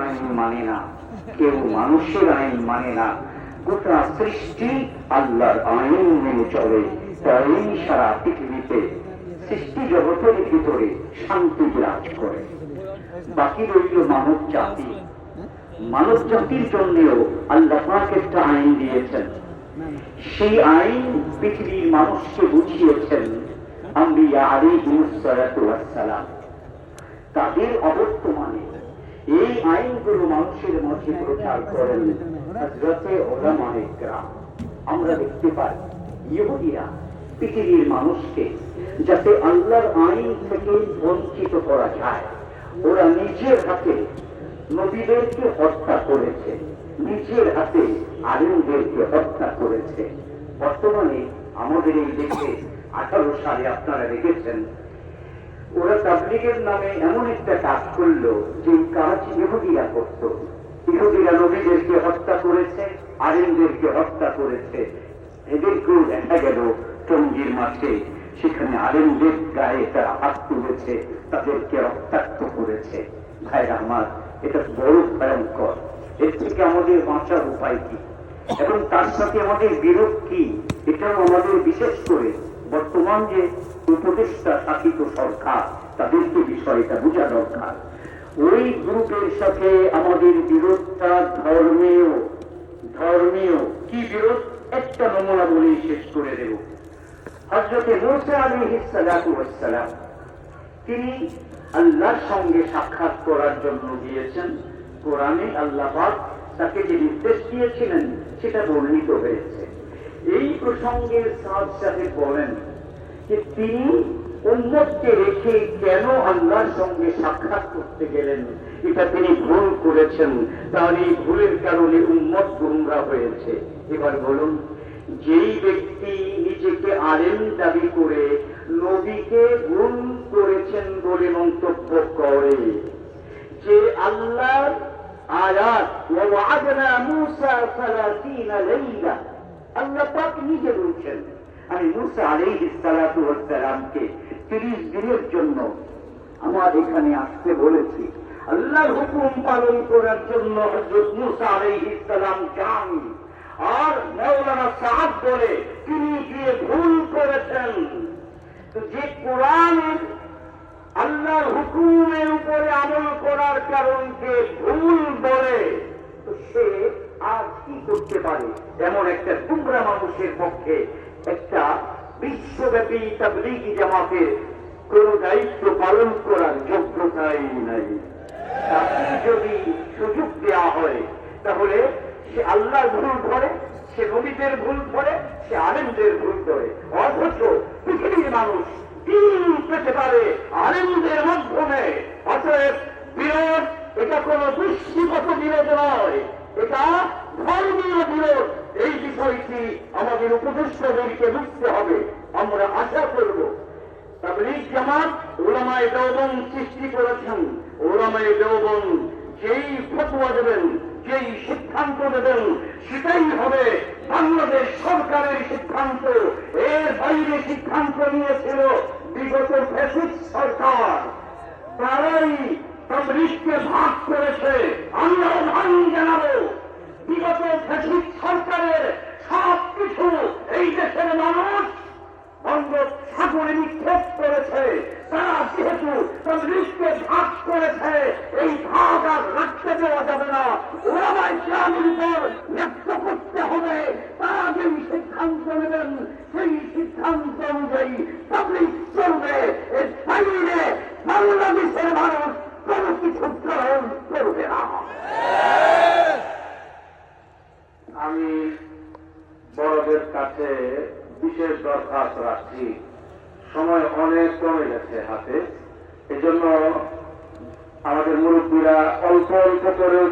আইন মানে না, কেউ মানুষের আইন মানে না, গোটা সৃষ্টি আল্লাহর আইন মেনে চলে। তাই সারা পৃথিবীতে সৃষ্টি জগতের ভিতরে শান্তি বিরাজ করে। বাকি রইল মানব জাতি। মানব জাতির জন্যও আল্লাহ পাক একটা আইন দিয়েছেন। সেই আইন পৃথিবীর মানুষকে বুঝিয়েছেন আম্বিয়া আলাইহিমুস সালাতু ওয়াস সালাম। তাদের অবর্তমানে এই আইনগুলো মানুষের মধ্যে প্রচার করেন হযরতে উলামায়ে কেরাম। আমরা দেখতে পাই ইহুদিরা পৃথিবীর মানুষকে যাতে আল্লাহর আইন থেকে বঞ্চিত করা যায়, ওরা নিজের হাতে নবীদেরকে হত্যা করেছে, নিজের হাতে আলেমদেরকে হত্যা করেছে। বর্তমানে আমাদের এই দেশে 18 সালে আপনারা দেখেছেন ওরা তাবলীগের নামে এমন একটা কাজ করলো যে কাজ ইহুদিরা করত। ইহুদিরা নবীদেরকে হত্যা করেছে, আলেমদেরকে হত্যা করেছে। এদেরকেও দেখা গেল টঙ্গীর মাঠে সেখানে আলেমদের গায়ে তারা হাত তুলেছে, তাদেরকে রক্তাক্ত করেছে। ভাইরা আমার, এটা বড় ভয়ঙ্কর। এর থেকে আমাদের বাঁচার উপায় কি এবং তার সাথে আমাদের বিরোধ কি, এটাও আমাদের বিশেষ করে বর্তমান যে উপদেষ্টা শাসিত সরকার তাদেরকে বিষয়টা বোঝা দরকার। ওই গ্রুপের সাথে আমাদের বিরোধটা ধর্মীয় কি বিরোধ, একটা নমুনা বলেই শেষ করে দেব। হযরতে মূসা আলাইহিস সালাতু ওয়াস সালাম তিনি আল্লাহর সঙ্গে সাক্ষাৎ করার জন্য গিয়েছেন। কোরআনে আল্লাহ পাক তাকে যে নির্দেশ দিয়েছিলেন সেটা বর্ণিত হয়েছে। এই প্রসঙ্গে সাদ সাহেব বলেন যে তিনি উম্মতকে রেখে কেন আল্লাহর সঙ্গে সাক্ষাৎ করতে গেলেন, এটা তিনি ভুল করেছেন। তার এই ভুলের কারণে উম্মত গুমরাহ হয়েছে। এবার বলুন, যেই ব্যক্তি নিজেকে আলেম দাবি করে নবীকে ভুল করেছেন বলে মন্তব্য করে, যে আল্লাহর আয়াত ওয়া'আদনা মূসা 30 লাইলা, আল্লাহ পাক নিজে বলছেন আমি মূসা আলাইহিস সালাতু ওয়াস সালামকে 30 দিনের জন্য আমার এখানে আসতে বলেছি। আল্লাহর হুকুম পালন করার জন্য হযরত মূসা আলাইহিস সালাম যান। আর মাওলানা সাদ বলে তিনি গিয়ে ভুল করেছেন। তো যে কোরআনের আল্লাহর হুকুমের উপরে আমল করার কারণকে ভুল বলে, তো সে আজ কি করতে পারে? এমন একটা গুমরা মানুষের পক্ষে একটা বিশ্বব্যাপী তাবলীগী জামাতের কোন দায়িত্ব পালন করার যোগ্যতাই নাই। তাকে যদি সুযোগ দেওয়া হয় তাহলে সে আল্লাহর ভুল ধরে, সে নবীদের ভুল ধরে, সে আলেমদের ভুল ধরে। অথচ পৃথিবীর মানুষ দিন পেতে পারে আলেমদের মাধ্যমে। অতএব বিরোধ এটা কোন দৃষ্টিগত বিরোধ নয়, এটা ধর্মীয় বিরোধ। এই বিষয়টি আমাদের উপদেষ্টাদেরকে বুঝতে হবে। আমরা আশা করব তাবলীগ জামাত উলামায়ে দেওবন্দ সৃষ্টি করেছেন। উলামায়ে দেওবন্দ যেই ফতোয়া দেবেন, যেই সিদ্ধান্ত দেবেন, সেটাই হবে বাংলাদেশ সরকারের সিদ্ধান্ত। এর বাইরে সিদ্ধান্ত নিয়েছিল বিগত ফ্যাসিস্ট সরকার। তারাই তাবলীগকে ভাগ করেছে। আমরাও ভাঙ জানাবো। বিগত ফ্যাসিস্ট সরকারের সব কিছু এই দেশের মানুষ বঙ্গোপসাগরে নিক্ষেপ করেছে। তারা যেহেতু তাবলীগকে ভাগ করেছে, এই ভাগ আর রাখতে দেওয়া যাবে না। উলামায়ে কেরামের উপর ন্যস্ত করতে হবে। তারা যেই সিদ্ধান্ত নেবেন সেই সিদ্ধান্ত অনুযায়ী তাবলীগ চলবে। এর বাইরে বাংলাদেশের মানুষ কোন কিছু গ্রহণ করবে না। আমি বড়দের কাছে বিশেষ দরখাস্ত রাখছি, সময় অনেক কমে গেছে হাতে। এজন্য আমাদের মুরব্বীরা অল্প অল্প করেও